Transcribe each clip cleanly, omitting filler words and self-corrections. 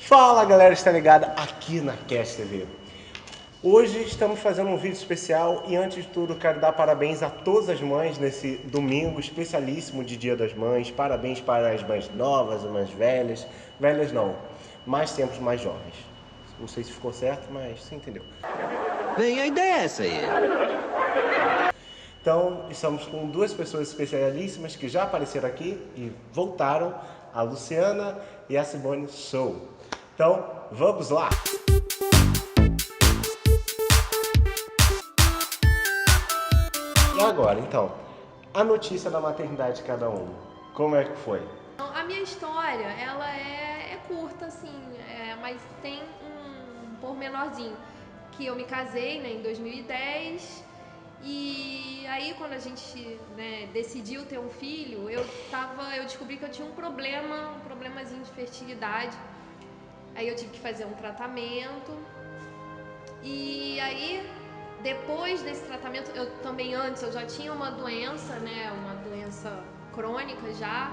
Fala galera, está ligada aqui na Cast TV. Hoje estamos fazendo um vídeo especial e antes de tudo quero dar parabéns a todas as mães nesse domingo especialíssimo de Dia das Mães. Parabéns para as mães novas, as mães velhas. Velhas não, mais tempos mais jovens. Não sei se ficou certo, mas você entendeu. Bem, a ideia é essa aí. Então, estamos com duas pessoas especialíssimas que já apareceram aqui e voltaram, a Luciana e a Simone Show. Então, vamos lá! E agora, então, a notícia da maternidade de cada um, como é que foi? A minha história, ela é curta, assim, mas tem um pormenorzinho, que eu me casei, né, em 2010, e aí quando a gente, né, decidiu ter um filho, eu descobri que eu tinha um problemazinho de fertilidade, aí eu tive que fazer um tratamento, e aí depois desse tratamento, antes eu já tinha uma doença, né, uma doença crônica já,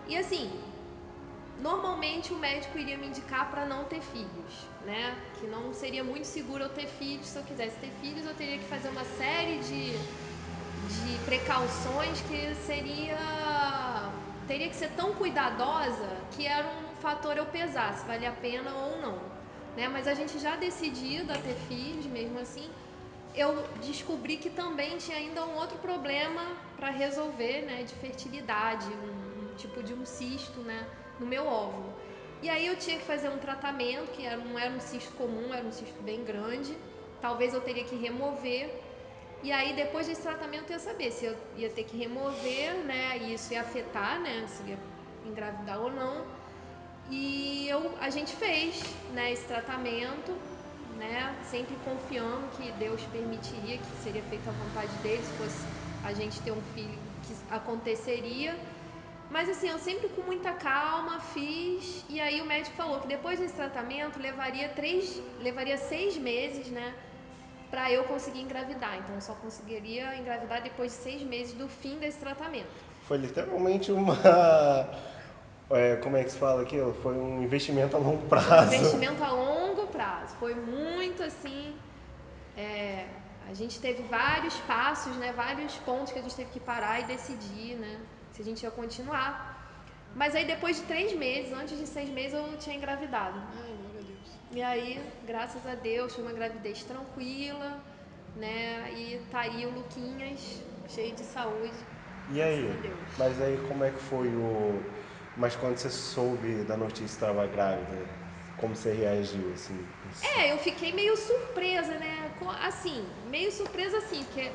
e assim, normalmente o médico iria me indicar para não ter filhos, né? Que não seria muito seguro eu ter filhos. Se eu quisesse ter filhos, eu teria que fazer uma série de precauções que teria que ser tão cuidadosa que era um fator eu pesar se valia a pena ou não, né? Mas a gente já decidido a ter filhos, mesmo assim, eu descobri que também tinha ainda um outro problema para resolver, né? De fertilidade, um tipo de um cisto, né? No meu óvulo. E aí eu tinha que fazer um tratamento que não era um cisto comum, era um cisto bem grande. Talvez eu teria que remover. E aí depois desse tratamento eu ia saber se eu ia ter que remover, né? E isso ia afetar, né? Se ia engravidar ou não. E a gente fez, né? Esse tratamento, né? Sempre confiando que Deus permitiria, que seria feita a vontade dele, se fosse a gente ter um filho, que aconteceria. Mas assim, eu sempre com muita calma fiz, e aí o médico falou que depois desse tratamento levaria 6 meses, né, pra eu conseguir engravidar. Então eu só conseguiria engravidar depois de 6 meses do fim desse tratamento. Foi literalmente uma... como é que se fala aquilo? Foi um investimento a longo prazo. Um investimento a longo prazo. Foi muito assim... a gente teve vários passos, né, vários pontos que a gente teve que parar e decidir, né, se a gente ia continuar. Mas aí depois de 3 meses, antes de 6 meses, eu tinha engravidado. Ai, glória a Deus. E aí, graças a Deus, foi uma gravidez tranquila, né? E tá aí o Luquinhas, cheio de saúde. E aí? Graças a Deus. Mas aí como é que foi o... Mas quando você soube da notícia que estava grávida, como você reagiu, assim? Eu fiquei meio surpresa, né? Assim, meio surpresa assim, porque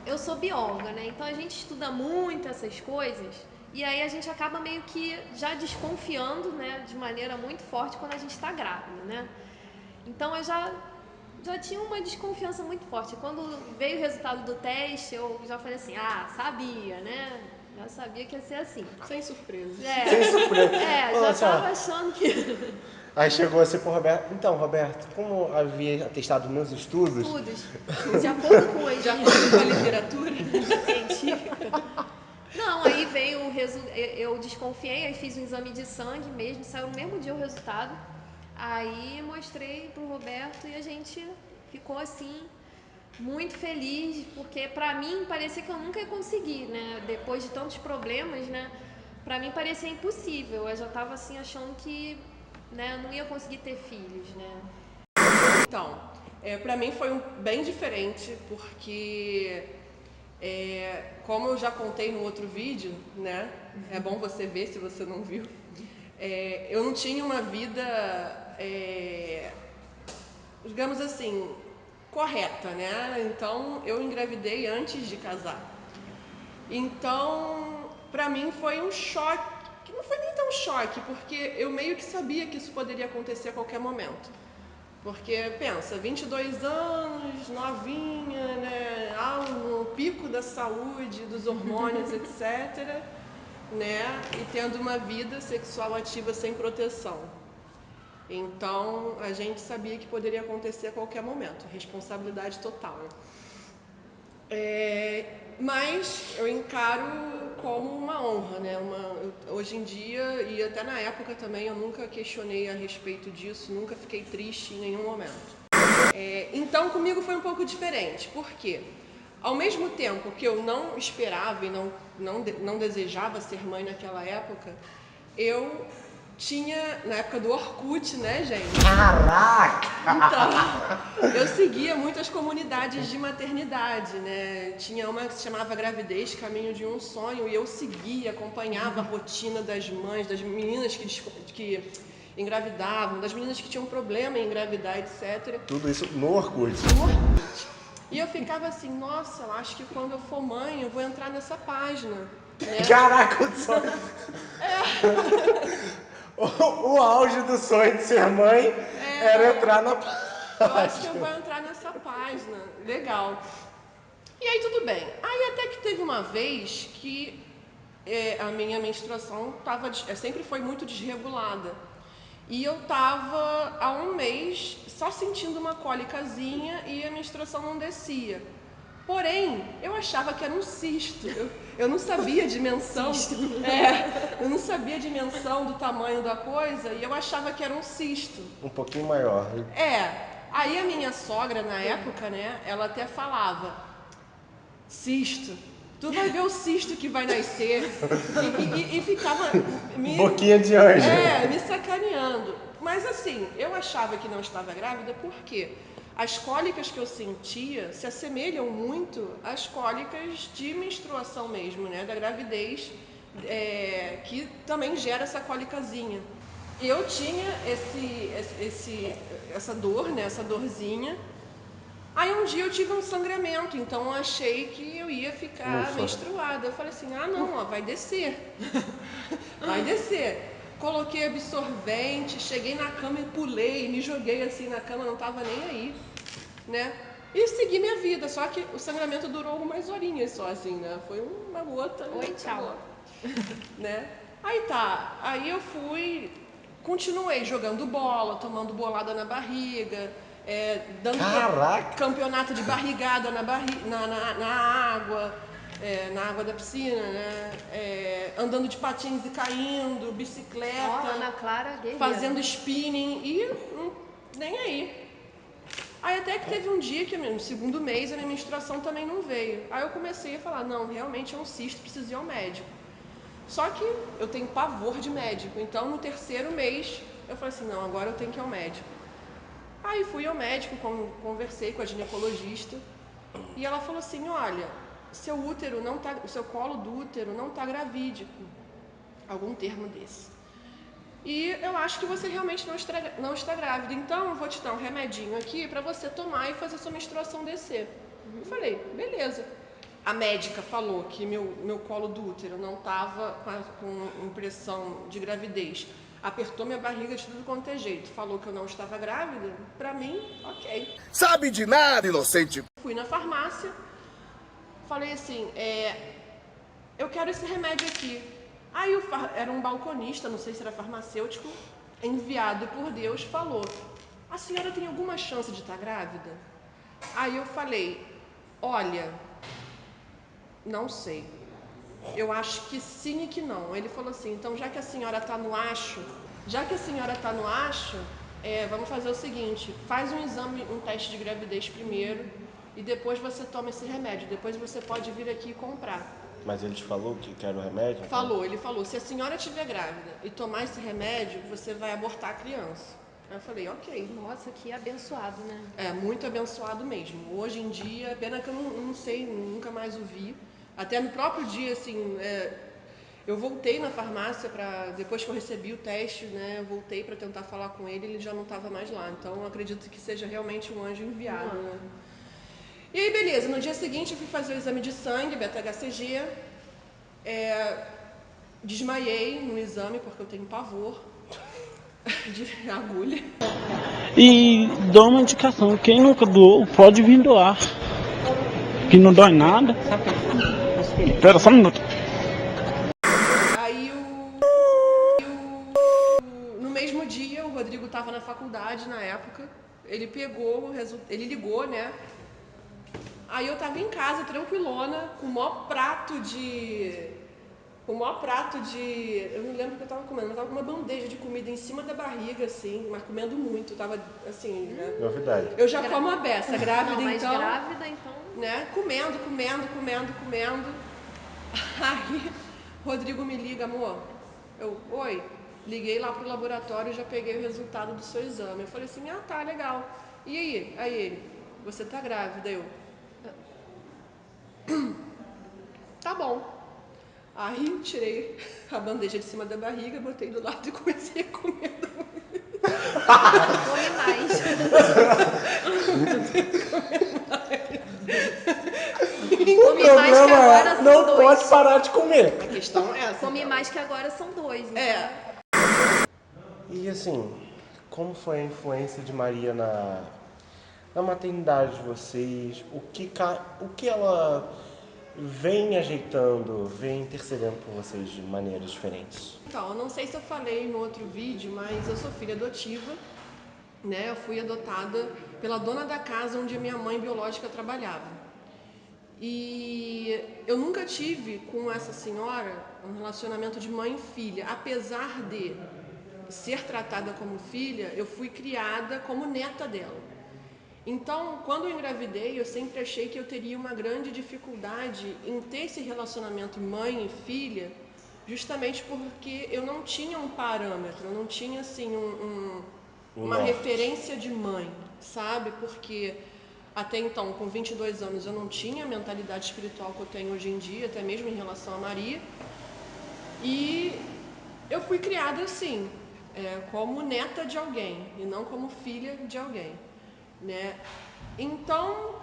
eu sou bióloga, né? Então a gente estuda muito essas coisas e aí a gente acaba meio que já desconfiando, né? De maneira muito forte quando a gente está grávida, né? Então eu já tinha uma desconfiança muito forte. Quando veio o resultado do teste, eu já falei assim, sabia, né? Já sabia que ia ser assim. Sem surpresas. Sem surpresa. Já tava achando que... Aí chegou assim pro Roberto. Então, Roberto, como havia atestado nos estudos... De acordo com De acordo com a literatura científica. Não, aí veio o resultado. Eu desconfiei, aí fiz um exame de sangue mesmo, saiu no mesmo dia o resultado. Aí mostrei pro Roberto e a gente ficou assim, muito feliz, porque pra mim parecia que eu nunca ia conseguir, né? Depois de tantos problemas, né? Pra mim parecia impossível. Eu já tava assim achando que, né, não ia conseguir ter filhos, né? Então, para mim foi bem diferente, porque como eu já contei no outro vídeo, né? É bom você ver se você não viu. Eu não tinha uma vida, digamos assim, correta, né? Então eu engravidei antes de casar. Então, pra mim foi um choque, que não foi nem tão choque, porque eu meio que sabia que isso poderia acontecer a qualquer momento. Porque, pensa, 22 anos, novinha, né, no pico da saúde, dos hormônios, etc., né, e tendo uma vida sexual ativa sem proteção. Então, a gente sabia que poderia acontecer a qualquer momento, responsabilidade total. Mas eu encaro como uma honra, né? Hoje em dia, e até na época também, eu nunca questionei a respeito disso, nunca fiquei triste em nenhum momento. Então comigo foi um pouco diferente, porque ao mesmo tempo que eu não esperava e não desejava ser mãe naquela época, eu tinha, na época do Orkut, né, gente? Caraca! Então, eu seguia muitas comunidades de maternidade, né? Tinha uma que se chamava Gravidez, Caminho de um Sonho, e eu seguia, acompanhava a rotina das mães, das meninas que engravidavam, das meninas que tinham problema em engravidar, etc. Tudo isso no Orkut. No Orkut. E eu ficava assim, nossa, eu acho que quando eu for mãe, eu vou entrar nessa página. Né? Caraca, o sonho. O auge do sonho de ser mãe era entrar na página. Eu acho que eu vou entrar nessa página. Legal. E aí tudo bem. Aí até que teve uma vez que a minha menstruação sempre foi muito desregulada. E eu tava há um mês só sentindo uma cólicazinha e a menstruação não descia. Porém, eu achava que era um cisto. Eu não sabia a dimensão. Eu não sabia a dimensão do tamanho da coisa e eu achava que era um cisto. Um pouquinho maior. Aí a minha sogra na época, né, ela até falava: cisto, tu vai ver o cisto que vai nascer. E ficava Boquinha de anjo. me sacaneando. Mas assim, eu achava que não estava grávida porque as cólicas que eu sentia se assemelham muito às cólicas de menstruação mesmo, né? Da gravidez, que também gera essa cólicazinha. Eu tinha essa dor, né? Essa dorzinha. Aí um dia eu tive um sangramento, então eu achei que eu ia ficar menstruada. Eu falei assim, não, vai descer. Vai descer. Coloquei absorvente, cheguei na cama e pulei, me joguei assim na cama, não tava nem aí, né? E segui minha vida, só que o sangramento durou umas horinhas só, assim, né? Foi uma gota. Oi, tchau. Né? Aí eu continuei jogando bola, tomando bolada na barriga, dando campeonato de barrigada na água. Na água da piscina, né? Andando de patins e caindo, bicicleta, Ana Clara guerreira. fazendo spinning e nem aí. Aí até que teve um dia que no segundo mês a minha menstruação também não veio. Aí eu comecei a falar, não, realmente é um cisto, preciso ir ao médico. Só que eu tenho pavor de médico, então no terceiro mês eu falei assim, não, agora eu tenho que ir ao médico. Aí fui ao médico, conversei com a ginecologista e ela falou assim, olha, o seu colo do útero não está gravídico, algum termo desse. E eu acho que você realmente não está grávida, então eu vou te dar um remedinho aqui para você tomar e fazer sua menstruação descer. Eu falei, beleza. A médica falou que meu colo do útero não estava com impressão de gravidez. Apertou minha barriga de tudo quanto é jeito. Falou que eu não estava grávida. Pra mim, ok. Sabe de nada, inocente. Fui na farmácia. Falei assim, eu quero esse remédio aqui. Aí era um balconista, não sei se era farmacêutico, enviado por Deus, falou, a senhora tem alguma chance de estar grávida? Aí eu falei, olha, não sei. Eu acho que sim e que não. Ele falou assim, então já que a senhora está no acho, vamos fazer o seguinte, faz um exame, um teste de gravidez primeiro e depois você toma esse remédio. Depois você pode vir aqui e comprar. Mas ele te falou que era o remédio? Ele falou, se a senhora estiver grávida e tomar esse remédio, você vai abortar a criança. Aí eu falei, ok. Nossa, que abençoado, né? Muito abençoado mesmo. Hoje em dia, pena que eu não sei, nunca mais o vi. Até no próprio dia, assim, eu voltei na farmácia depois que eu recebi o teste, né? Eu voltei para tentar falar com ele já não estava mais lá. Então, eu acredito que seja realmente um anjo enviado, né? E aí, beleza. No dia seguinte, eu fui fazer o exame de sangue, beta-HCG. Desmaiei no exame, porque eu tenho pavor de agulha. E dou uma indicação, quem nunca doou, pode vir doar. Que não dói nada. Espera só um minuto. Aí no mesmo dia, o Rodrigo estava na faculdade na época. Ele ligou, né? Aí eu tava em casa, tranquilona, com o maior prato de... Eu não lembro o que eu tava comendo, mas tava com uma bandeja de comida em cima da barriga, assim, mas comendo muito. Tava, assim, né? Novidade. Eu já como a beça, grávida, Não, mas então... grávida, então... Né? Comendo. Aí, Rodrigo me liga, amor. Oi. Liguei lá pro laboratório e já peguei o resultado do seu exame. Eu falei assim, tá, legal. E aí? Aí ele, você tá grávida? Tá bom. Aí tirei a bandeja de cima da barriga, botei do lado e comecei a comer. Come mais. O problema é, não dois. pode parar de comer. A questão é essa. Come mais que agora são 2. Então. E assim, como foi a influência de Maria na maternidade de vocês? O que ela vem ajeitando, vem intercedendo por vocês de maneiras diferentes? Então, eu não sei se eu falei no outro vídeo, mas eu sou filha adotiva, né? Eu fui adotada pela dona da casa onde a minha mãe biológica trabalhava. E eu nunca tive com essa senhora um relacionamento de mãe e filha. Apesar de ser tratada como filha, eu fui criada como neta dela. Então, quando eu engravidei, eu sempre achei que eu teria uma grande dificuldade em ter esse relacionamento mãe e filha, justamente porque eu não tinha um parâmetro, eu não tinha assim uma referência de mãe, sabe? Porque até então, com 22 anos, eu não tinha a mentalidade espiritual que eu tenho hoje em dia, até mesmo em relação a Maria. E eu fui criada assim, como neta de alguém e não como filha de alguém, né? Então,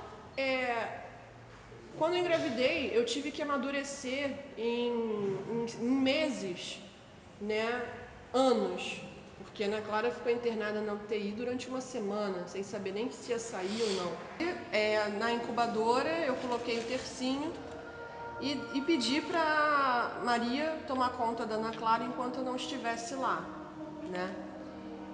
quando eu engravidei, eu tive que amadurecer em meses, né? Anos. Porque a Ana Clara ficou internada na UTI durante uma semana, sem saber nem se ia sair ou não. Na incubadora, eu coloquei o tercinho e pedi para Maria tomar conta da Ana Clara enquanto eu não estivesse lá, né?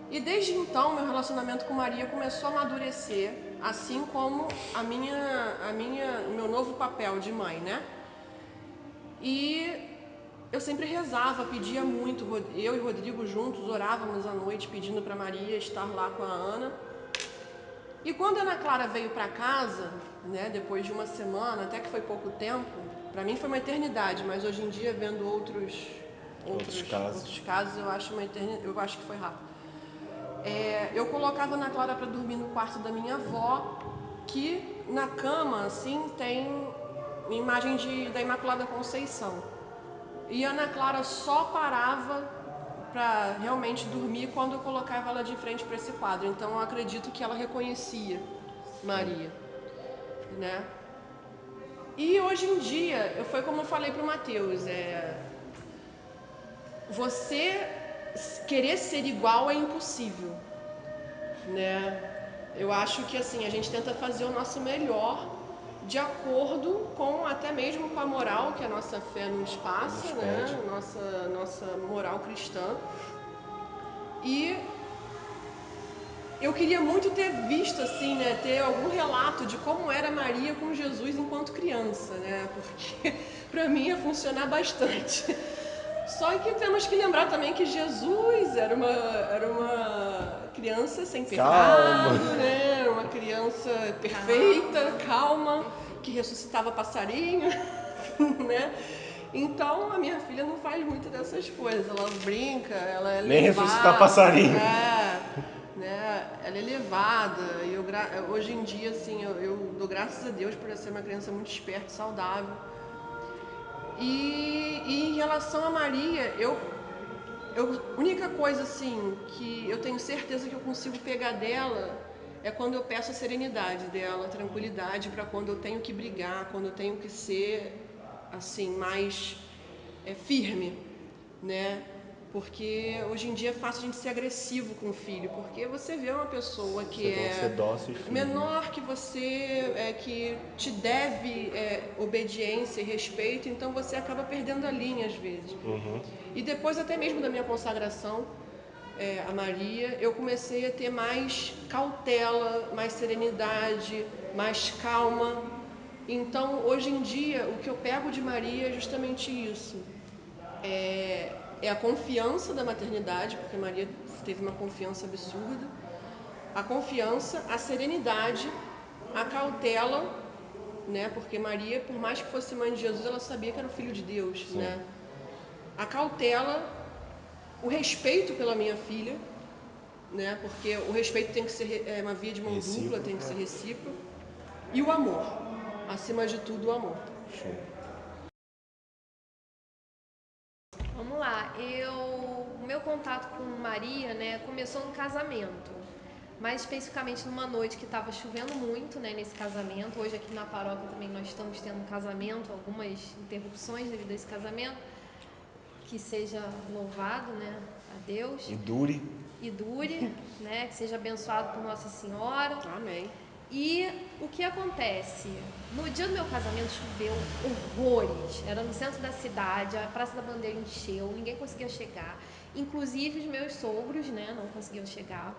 E desde então, meu relacionamento com Maria começou a amadurecer, assim como o meu novo papel de mãe, né? E eu sempre rezava, pedia muito, eu e Rodrigo juntos orávamos à noite pedindo para Maria estar lá com a Ana. E quando a Ana Clara veio para casa, né, depois de uma semana, até que foi pouco tempo, para mim foi uma eternidade, mas hoje em dia, vendo outros casos, eu acho que foi rápido. Eu colocava a Ana Clara para dormir no quarto da minha avó, que na cama, assim, tem imagem da Imaculada Conceição. E a Ana Clara só parava para realmente dormir quando eu colocava ela de frente para esse quadro. Então eu acredito que ela reconhecia Maria, né? E hoje em dia, foi como eu falei para o Mateus, você querer ser igual é impossível, né? Eu acho que assim, a gente tenta fazer o nosso melhor de acordo com até mesmo com a moral que a nossa fé nos passa, né? Nossa moral cristã. E eu queria muito ter visto assim, né, ter algum relato de como era Maria com Jesus enquanto criança, né? Porque para mim ia funcionar bastante. Só que temos que lembrar também que Jesus era uma criança sem pecado, né? Uma criança perfeita, calma, que ressuscitava passarinho, né? Então a minha filha não faz muito dessas coisas. Ela brinca, ela é nem levada, ressuscitar passarinho. Né? Ela é levada. E hoje em dia, assim, eu dou graças a Deus por ela ser uma criança muito esperta, saudável. E em relação a Maria, a única coisa assim que eu tenho certeza que eu consigo pegar dela é quando eu peço a serenidade dela, a tranquilidade para quando eu tenho que brigar, quando eu tenho que ser assim mais firme, né? Porque hoje em dia é fácil a gente ser agressivo com o filho, porque você vê uma pessoa que menor que você, que te deve obediência e respeito, então você acaba perdendo a linha às vezes. E depois até mesmo da minha consagração a Maria, eu comecei a ter mais cautela, mais serenidade, mais calma, Então, hoje em dia, o que eu pego de Maria é justamente isso. É a confiança da maternidade, porque Maria teve uma confiança absurda. A confiança, a serenidade, a cautela, né? Porque Maria, por mais que fosse mãe de Jesus, ela sabia que era o filho de Deus, né? A cautela, o respeito pela minha filha, né? Porque o respeito tem que ser uma via de mão dupla, tem que ser recíproco. E o amor, acima de tudo, o amor. Show. Vamos lá, o meu contato com Maria, né, começou no casamento. Mais especificamente numa noite que estava chovendo muito, né, nesse casamento. Hoje aqui na paróquia também nós estamos tendo um casamento, algumas interrupções devido a esse casamento. Que seja louvado, né, a Deus. E dure. Né, que seja abençoado por Nossa Senhora. Amém. E o que acontece? No dia do meu casamento choveu horrores. Era no centro da cidade, a Praça da Bandeira encheu, ninguém conseguia chegar. Inclusive os meus sogros, né, não conseguiam chegar.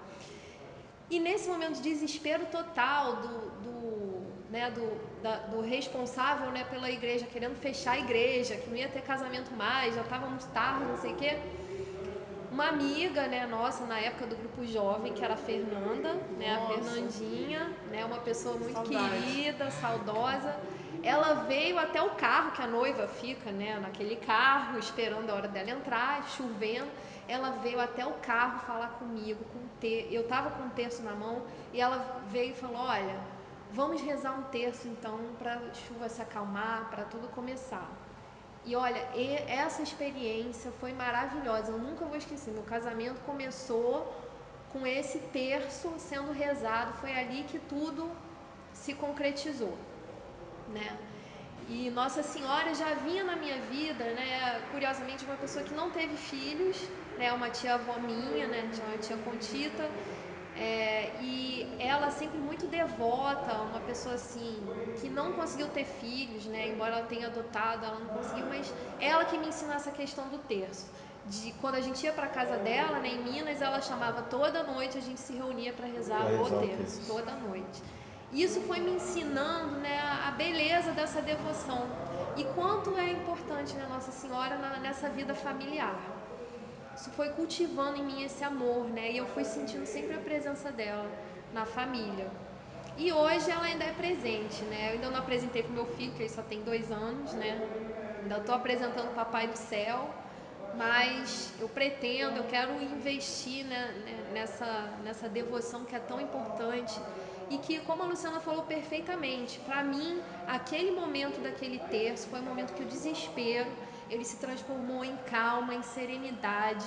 E nesse momento de desespero total do responsável, né, pela igreja, querendo fechar a igreja, que não ia ter casamento mais, já estava muito tarde, não sei o quê. Uma amiga, né, nossa, na época do grupo jovem, que era a Fernanda, né, a Fernandinha, né, uma pessoa muito querida, saudosa. Ela veio até o carro, que a noiva fica, né, naquele carro, esperando a hora dela entrar, chovendo. Ela veio até o carro falar comigo, eu tava com um terço na mão, e ela veio e falou, olha, vamos rezar um terço então, para a chuva se acalmar, para tudo começar. E olha, essa experiência foi maravilhosa, eu nunca vou esquecer. Meu casamento começou com esse terço sendo rezado, foi ali que tudo se concretizou, né? E Nossa Senhora já vinha na minha vida, né? Curiosamente, uma pessoa que não teve filhos, né? Uma tia-avó minha, né? Uma tia Contita. E ela sempre muito devota, uma pessoa assim, que não conseguiu ter filhos, né? Embora ela tenha adotado, ela não conseguiu, mas ela que me ensinou essa questão do terço. De quando a gente ia para casa dela, né, em Minas, ela chamava toda noite, a gente se reunia para rezar o terço, toda noite. Isso foi me ensinando, né, a beleza dessa devoção e quanto é importante, né, Nossa Senhora nessa vida familiar. Isso foi cultivando em mim esse amor, né? E eu fui sentindo sempre a presença dela na família. E hoje ela ainda é presente, né? Eu ainda não apresentei pro meu filho, que ele só tem 2 anos, né? Ainda estou apresentando o Papai do Céu, mas eu pretendo, eu quero investir, né, nessa devoção que é tão importante e que, como a Luciana falou perfeitamente, para mim, aquele momento daquele terço foi um momento que o desespero, ele se transformou em calma, em serenidade,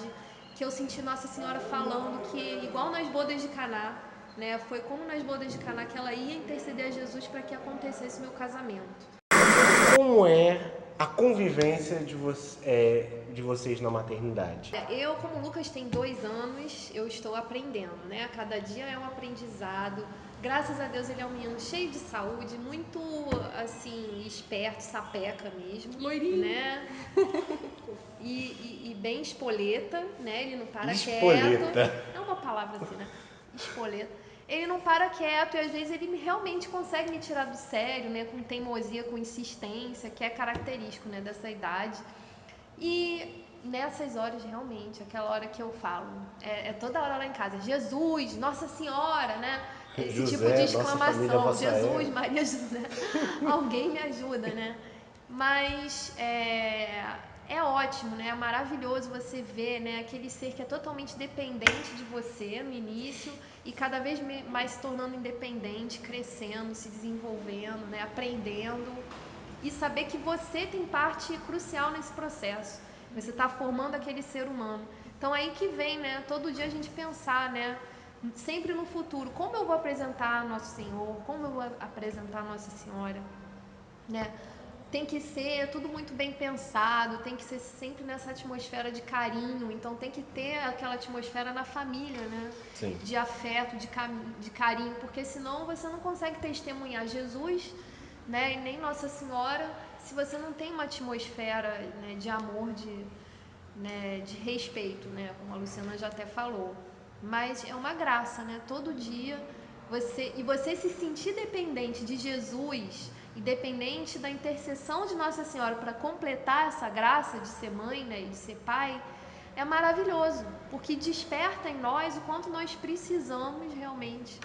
que eu senti Nossa Senhora falando que, igual nas bodas de Caná, né, foi como nas bodas de Caná que ela ia interceder a Jesus para que acontecesse o meu casamento. Como é a convivência de vocês na maternidade? Eu, como o Lucas tem 2 anos, eu estou aprendendo, né? A cada dia é um aprendizado. Graças a Deus ele é um menino cheio de saúde, muito, assim, esperto, sapeca mesmo. Loirinho. Né? E bem espoleta, né? Ele não para Espoleta. quieto. É uma palavra assim, né? Espoleta. Ele não para quieto e às vezes ele realmente consegue me tirar do sério, né? Com teimosia, com insistência, que é característico, né, dessa idade. E nessas horas, realmente, aquela hora que eu falo, toda hora lá em casa, Jesus, Nossa Senhora, né? Esse José, tipo de nossa família exclamação, Vassaé. Jesus, Maria, José, alguém me ajuda, né? Mas é ótimo, né? É maravilhoso você ver, né, aquele ser que é totalmente dependente de você no início e cada vez mais se tornando independente, crescendo, se desenvolvendo, né, aprendendo. E saber que você tem parte crucial nesse processo. Você está formando aquele ser humano. Então aí que vem, né? Todo dia a gente pensar, né? Sempre no futuro, como eu vou apresentar Nosso Senhor, como eu vou apresentar Nossa Senhora, né? Tem que ser tudo muito bem pensado, tem que ser sempre nessa atmosfera de carinho, então tem que ter aquela atmosfera na família, né? Sim. De afeto, de carinho, porque senão você não consegue testemunhar Jesus, né? E nem Nossa Senhora, se você não tem uma atmosfera, né, de amor, né, de respeito, né? Como a Luciana já até falou. Mas é uma graça, né? Todo dia você se sentir dependente de Jesus independente da intercessão de Nossa Senhora para completar essa graça de ser mãe, né, e de ser pai, é maravilhoso, porque desperta em nós o quanto nós precisamos realmente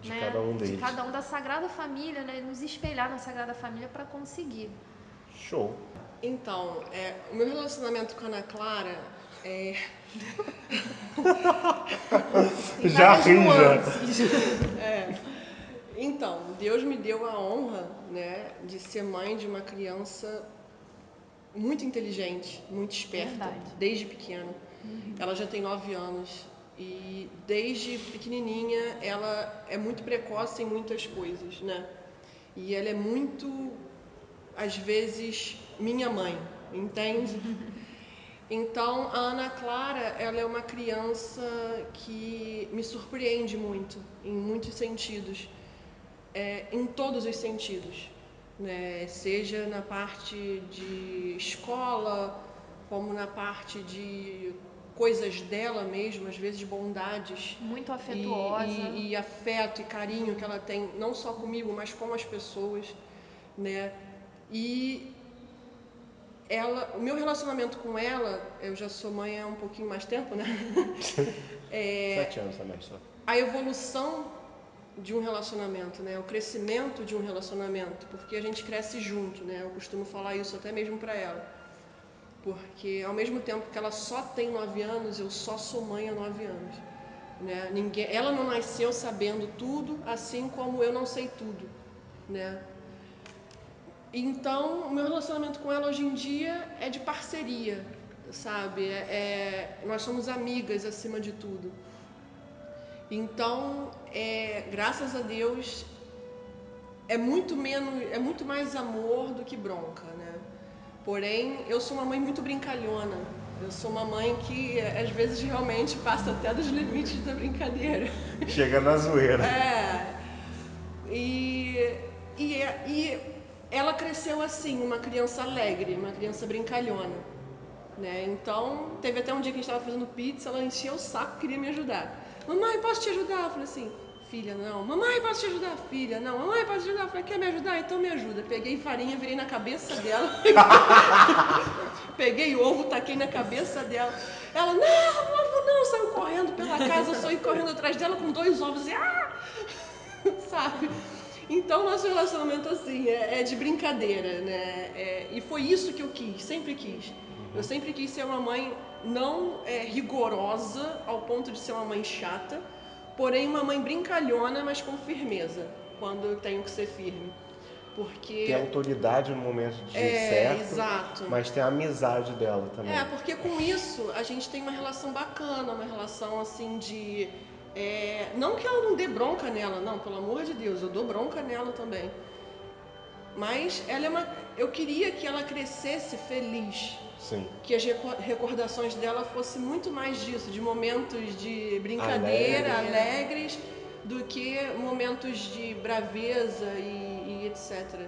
De cada um deles. de cada um da Sagrada Família, né, nos espelhar na Sagrada Família para conseguir. Show. Então, o meu relacionamento com a Ana Clara é... Tem Já várias ri, já. nuances. Então, Deus me deu a honra, né, de ser mãe de uma criança muito inteligente, muito esperta, Verdade. desde pequena. Ela já tem 9 anos e desde pequenininha ela é muito precoce em muitas coisas, né? E ela é muito, às vezes, minha mãe, entende? Então, a Ana Clara, ela é uma criança que me surpreende muito, em muitos sentidos, em todos os sentidos, né? Seja na parte de escola, como na parte de coisas dela mesmo, às vezes bondades. Muito afetuosa. E afeto e carinho que ela tem, não só comigo, mas com as pessoas, né? E o meu relacionamento com ela, eu já sou mãe há um pouquinho mais tempo, né? 7 anos também só. A evolução de um relacionamento, né? O crescimento de um relacionamento, porque a gente cresce junto, né? Eu costumo falar isso até mesmo para ela. Porque ao mesmo tempo que ela só tem 9 anos, eu só sou mãe há 9 anos. Né? Ela não nasceu sabendo tudo, assim como eu não sei tudo. Né? Então, o meu relacionamento com ela hoje em dia é de parceria, sabe? Nós somos amigas acima de tudo. Então, graças a Deus, é muito mais amor do que bronca, né? Porém, eu sou uma mãe muito brincalhona. Eu sou uma mãe que, às vezes, realmente passa até dos limites da brincadeira. Chega na zoeira. E ela cresceu assim, uma criança alegre, uma criança brincalhona. Né? Então, teve até um dia que a gente estava fazendo pizza, ela encheu o saco, queria me ajudar. Mamãe, posso te ajudar? Eu falei assim, filha, não. Mamãe, posso te ajudar? Filha, não. Mamãe, posso te ajudar? Eu falei, quer me ajudar? Então me ajuda. Peguei farinha, virei na cabeça dela. Peguei ovo, taquei na cabeça dela. Ela, não, ovo não. Saiu correndo pela casa, eu saí correndo atrás dela com 2 ovos e sabe? Então, nosso relacionamento, assim, é de brincadeira, né? E foi isso que eu quis, sempre quis. Eu sempre quis ser uma mãe não rigorosa ao ponto de ser uma mãe chata, porém uma mãe brincalhona, mas com firmeza, quando eu tenho que ser firme. Porque... Tem autoridade no momento de certo, exato. Mas tem a amizade dela também. Porque com isso a gente tem uma relação bacana, uma relação assim de... não que eu não dê bronca nela, não, pelo amor de Deus, eu dou bronca nela também. Mas ela eu queria que ela crescesse feliz. Sim. Que as recordações dela fossem muito mais disso, de momentos de brincadeira, alegres, do que momentos de braveza e etc.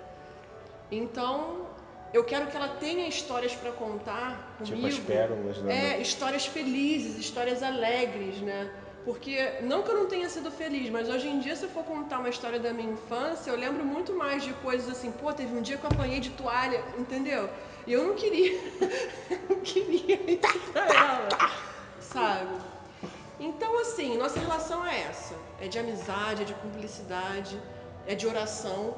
Então, eu quero que ela tenha histórias para contar comigo. Tipo as pérolas, né? Histórias felizes, histórias alegres, né? Porque, não que eu não tenha sido feliz, mas hoje em dia, se eu for contar uma história da minha infância, eu lembro muito mais de coisas assim, pô, teve um dia que eu apanhei de toalha, entendeu? E eu não queria, isso pra ela, sabe? Então, assim, nossa relação é essa, é de amizade, é de cumplicidade, é de oração,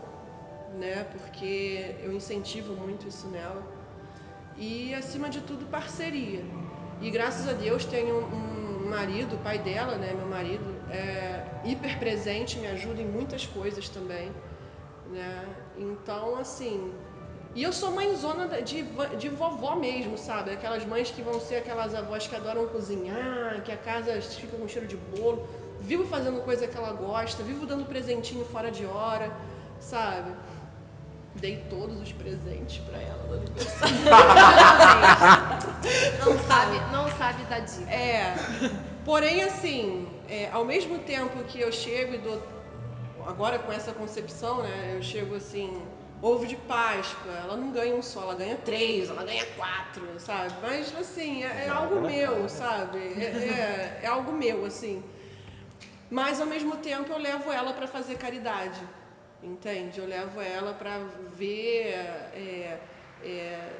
né? Porque eu incentivo muito isso nela. E, acima de tudo, parceria. E, graças a Deus, tenho um marido, o pai dela, né? Meu marido, hiper presente, me ajuda em muitas coisas também, né? Então, assim... E eu sou mãezona de vovó mesmo, sabe? Aquelas mães que vão ser aquelas avós que adoram cozinhar, que a casa fica com cheiro de bolo. Vivo fazendo coisa que ela gosta, vivo dando presentinho fora de hora, sabe? Dei todos os presentes pra ela no aniversário. Não sabe da dica. Porém, assim, ao mesmo tempo que eu chego e dou... Agora com essa concepção, né? Eu chego assim... Ovo de Páscoa, ela não ganha um só, ela ganha 3, ela ganha 4, sabe? Mas, assim, é algo meu, sabe? É algo meu, assim. Mas, ao mesmo tempo, eu levo ela para fazer caridade, entende? Eu levo ela para ver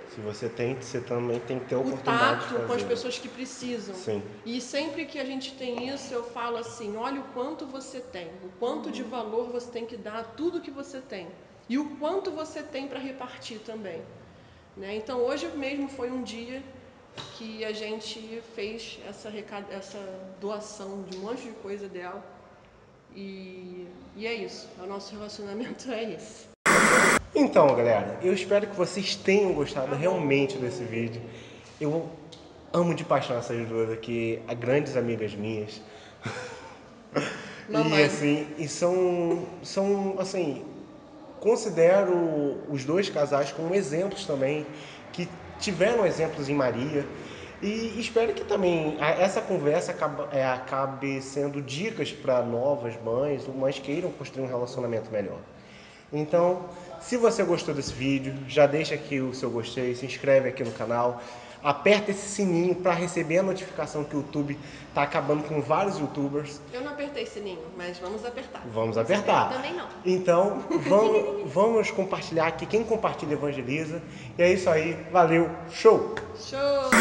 Se você tem, você também tem que ter a o oportunidade de tato com as fazer. pessoas que precisam. Sim. E sempre que a gente tem isso, eu falo assim, olha o quanto você tem, o quanto de valor você tem que dar a tudo que você tem. E o quanto você tem para repartir também. Né? Então hoje mesmo foi um dia que a gente fez essa doação de um monte de coisa dela. E é isso, o nosso relacionamento é esse. Então, galera, eu espero que vocês tenham gostado realmente desse vídeo. Eu amo de paixão essas duas aqui, grandes amigas minhas. Mamãe. E assim, são assim, considero os dois casais como exemplos também, que tiveram exemplos em Maria. E espero que também essa conversa acabe sendo dicas para novas mães ou mães que queiram construir um relacionamento melhor. Então, se você gostou desse vídeo, já deixa aqui o seu gostei, se inscreve aqui no canal, aperta esse sininho para receber a notificação que o YouTube está acabando com vários youtubers. Eu não apertei sininho, mas vamos apertar. Vamos apertar. Também não. Então, vamos compartilhar aqui. Quem compartilha evangeliza. E é isso aí. Valeu. Show! Show!